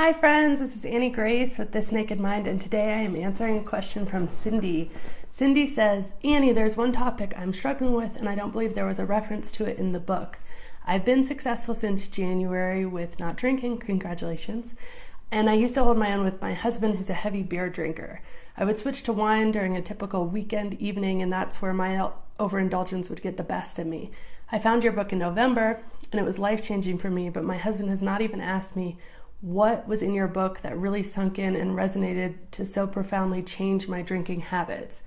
Hi friends, this is Annie Grace with This Naked Mind, and today I am answering a question from Cindy. Cindy says, Annie, there's one topic I'm struggling with and I don't believe there was a reference to it in the book. I've been successful since January with not drinking, congratulations, and I used to hold my own with my husband who's a heavy beer drinker. I would switch to wine during a typical weekend evening, and that's where my overindulgence would get the best of me. I found your book in November and it was life-changing for me, but my husband has not even asked me what was in your book that really sunk in and resonated to so profoundly change my drinking habits.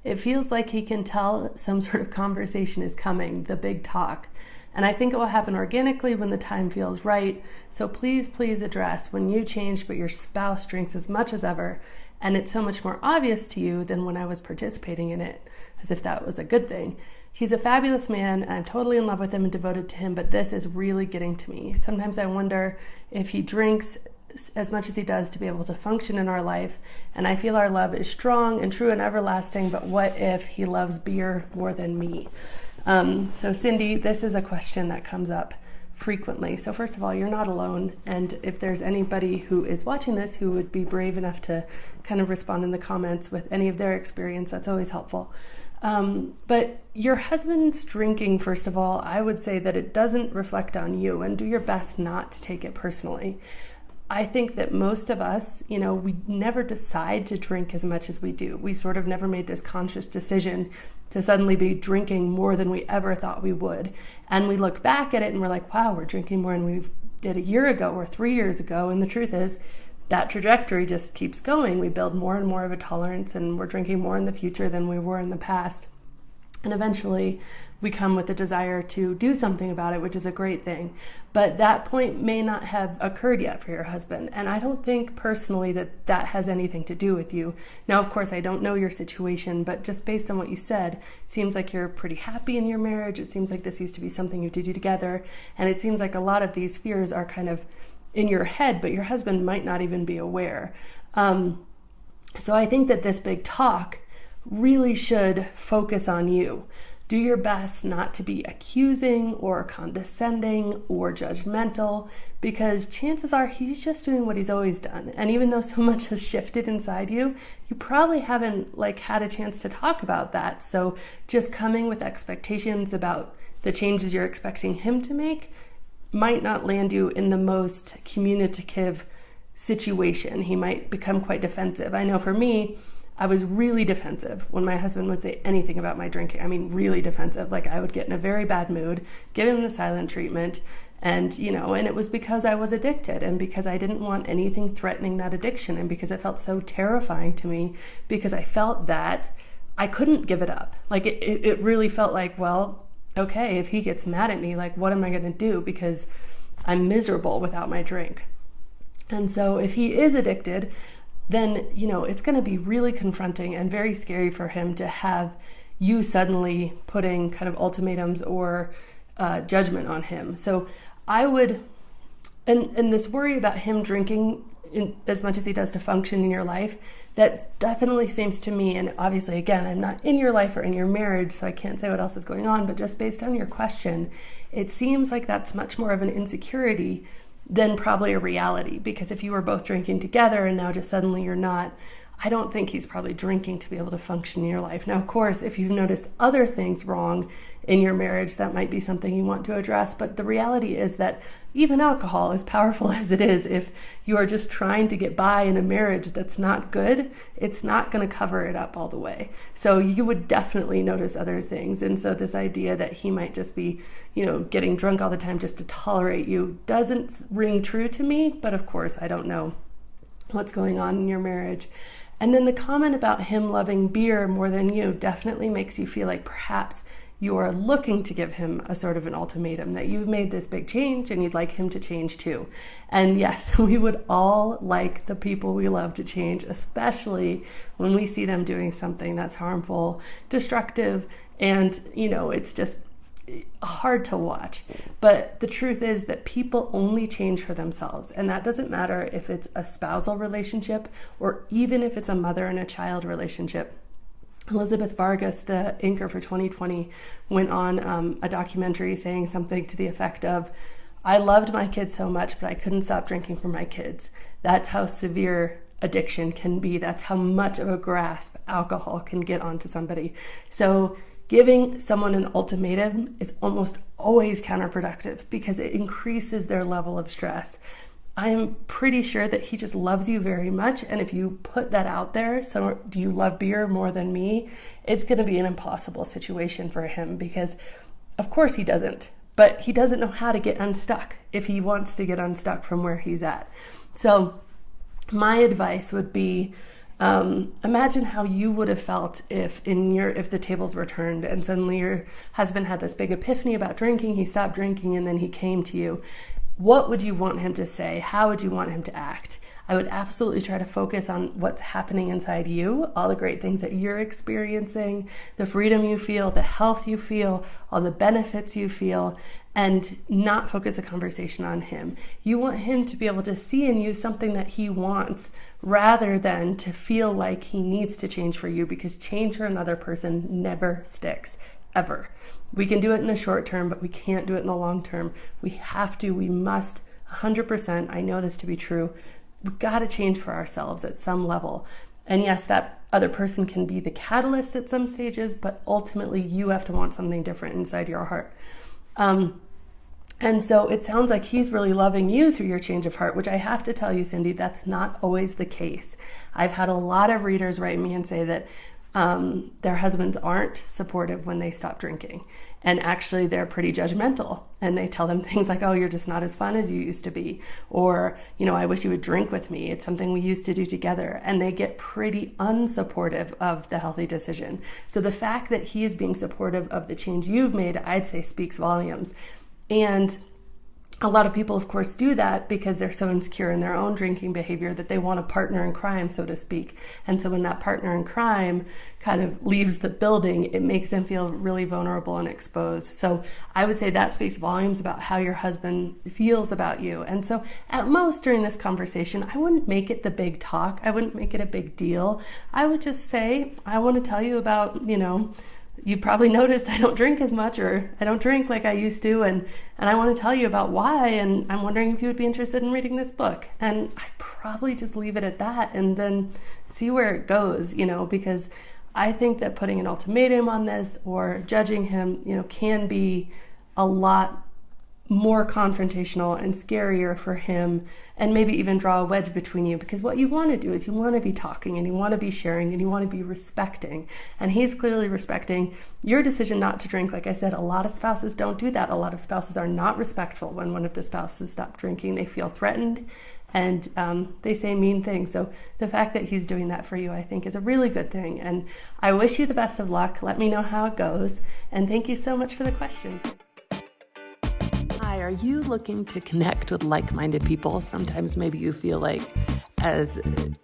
It feels like he can tell some sort of conversation is coming, the big talk. And I think it will happen organically when the time feels right. So please address when you changed but your spouse drinks as much as ever, and it's so much more obvious to you than when I was participating in it, as if that was a good thing. He's a fabulous man, and I'm totally in love with him and devoted to him, but this is really getting to me. Sometimes I wonder if he drinks as much as he does to be able to function in our life, and I feel our love is strong and true and everlasting, but what if he loves beer more than me? So Cindy, this is a question that comes up frequently. So first of all, you're not alone, and if there's anybody who is watching this who would be brave enough to kind of respond in the comments with any of their experience, that's always helpful. But your husband's drinking, first of all, I would say that it doesn't reflect on you, and do your best not to take it personally. I think that most of us, we never decide to drink as much as we do. We sort of never made this conscious decision to suddenly be drinking more than we ever thought we would. And we look back at it and we're like, wow, we're drinking more than we did a year ago or 3 years ago. And the truth is, that trajectory just keeps going. We build more and more of a tolerance, and we're drinking more in the future than we were in the past. And eventually we come with a desire to do something about it, which is a great thing. But that point may not have occurred yet for your husband. And I don't think personally that that has anything to do with you. Now, of course, I don't know your situation, but just based on what you said, it seems like you're pretty happy in your marriage. It seems like this used to be something you do together. And it seems like a lot of these fears are kind of in your head, but your husband might not even be aware. So I think that this big talk really should focus on you. Do your best not to be accusing or condescending or judgmental, because chances are he's just doing what he's always done. And even though so much has shifted inside you, you probably haven't had a chance to talk about that. So just coming with expectations about the changes you're expecting him to make might not land you in the most communicative situation. He might become quite defensive. I know for me, I was really defensive when my husband would say anything about my drinking. I mean, really defensive. I would get in a very bad mood, give him the silent treatment, and it was because I was addicted, and because I didn't want anything threatening that addiction, and because it felt so terrifying to me, because I felt that I couldn't give it up. It really felt like, well, okay, if he gets mad at me, what am I going to do? Because I'm miserable without my drink. And so if he is addicted, then, it's going to be really confronting and very scary for him to have you suddenly putting kind of ultimatums or judgment on him. So I would, and this worry about him drinking as much as he does to function in your life, that definitely seems to me, and obviously, again, I'm not in your life or in your marriage, so I can't say what else is going on, but just based on your question, it seems like that's much more of an insecurity than probably a reality. Because if you were both drinking together and now just suddenly you're not, I don't think he's probably drinking to be able to function in your life. Now, of course, if you've noticed other things wrong in your marriage, that might be something you want to address. But the reality is that even alcohol, as powerful as it is, if you are just trying to get by in a marriage that's not good, it's not going to cover it up all the way. So you would definitely notice other things. And so this idea that he might just be, getting drunk all the time just to tolerate you doesn't ring true to me. But of course, I don't know what's going on in your marriage. And then the comment about him loving beer more than you definitely makes you feel like perhaps you are looking to give him a sort of an ultimatum, that you've made this big change and you'd like him to change too. And yes, we would all like the people we love to change, especially when we see them doing something that's harmful, destructive, and it's just hard to watch. But the truth is that people only change for themselves, and that doesn't matter if it's a spousal relationship or even if it's a mother and a child relationship. Elizabeth Vargas, the anchor for 2020, went on a documentary saying something to the effect of, I loved my kids so much, but I couldn't stop drinking for my kids. That's how severe addiction can be. That's how much of a grasp alcohol can get onto somebody. So giving someone an ultimatum is almost always counterproductive because it increases their level of stress. I'm pretty sure that he just loves you very much. And if you put that out there, so do you love beer more than me? It's going to be an impossible situation for him because of course he doesn't, but he doesn't know how to get unstuck if he wants to get unstuck from where he's at. So my advice would be, imagine how you would have felt if the tables were turned and suddenly your husband had this big epiphany about drinking, he stopped drinking, and then he came to you. What would you want him to say? How would you want him to act? I would absolutely try to focus on what's happening inside you, all the great things that you're experiencing, the freedom you feel, the health you feel, all the benefits you feel, and not focus a conversation on him. You want him to be able to see in you something that he wants rather than to feel like he needs to change for you, because change for another person never sticks, ever. We can do it in the short term, but we can't do it in the long term. We must, 100%, I know this to be true, we've got to change for ourselves at some level. And yes, that other person can be the catalyst at some stages, but ultimately you have to want something different inside your heart. And so it sounds like he's really loving you through your change of heart, which I have to tell you, Cindy, that's not always the case. I've had a lot of readers write me and say that their husbands aren't supportive when they stop drinking. And actually they're pretty judgmental, and they tell them things like, oh, you're just not as fun as you used to be. Or, I wish you would drink with me. It's something we used to do together. And they get pretty unsupportive of the healthy decision. So the fact that he is being supportive of the change you've made, I'd say speaks volumes. And a lot of people, of course, do that because they're so insecure in their own drinking behavior that they want a partner in crime, so to speak. And so when that partner in crime kind of leaves the building, it makes them feel really vulnerable and exposed. So I would say that speaks volumes about how your husband feels about you. And so at most during this conversation, I wouldn't make it the big talk. I wouldn't make it a big deal. I would just say, I want to tell you about, you probably noticed I don't drink as much, or I don't drink like I used to, and I want to tell you about why, and I'm wondering if you would be interested in reading this book. And I'd probably just leave it at that and then see where it goes, because I think that putting an ultimatum on this or judging him, can be a lot more confrontational and scarier for him, and maybe even draw a wedge between you, because what you want to do is you want to be talking and you want to be sharing and you want to be respecting, and he's clearly respecting your decision not to drink. Like I said, a lot of spouses don't do that. A lot of spouses are not respectful when one of the spouses stops drinking. They feel threatened and they say mean things. So the fact that he's doing that for you, I think, is a really good thing, and I wish you the best of luck. Let me know how it goes, and thank you so much for the questions. Hi, are you looking to connect with like-minded people? Sometimes maybe you feel like, as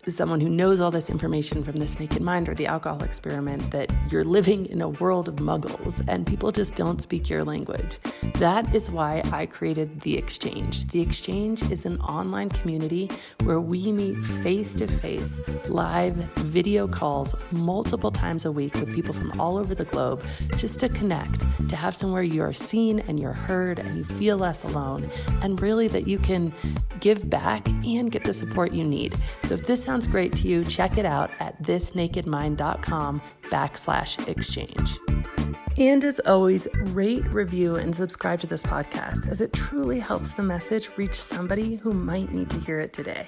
someone who knows all this information from the Naked Mind or the alcohol experiment, that you're living in a world of muggles and people just don't speak your language. That is why I created The Exchange. The Exchange is an online community where we meet face-to-face, live video calls multiple times a week with people from all over the globe, just to connect, to have somewhere you're seen and you're heard and you feel less alone, and really that you can give back and get the support you need. So if this sounds great to you, check it out at thisnakedmind.com/exchange. And as always, rate, review, and subscribe to this podcast, as it truly helps the message reach somebody who might need to hear it today.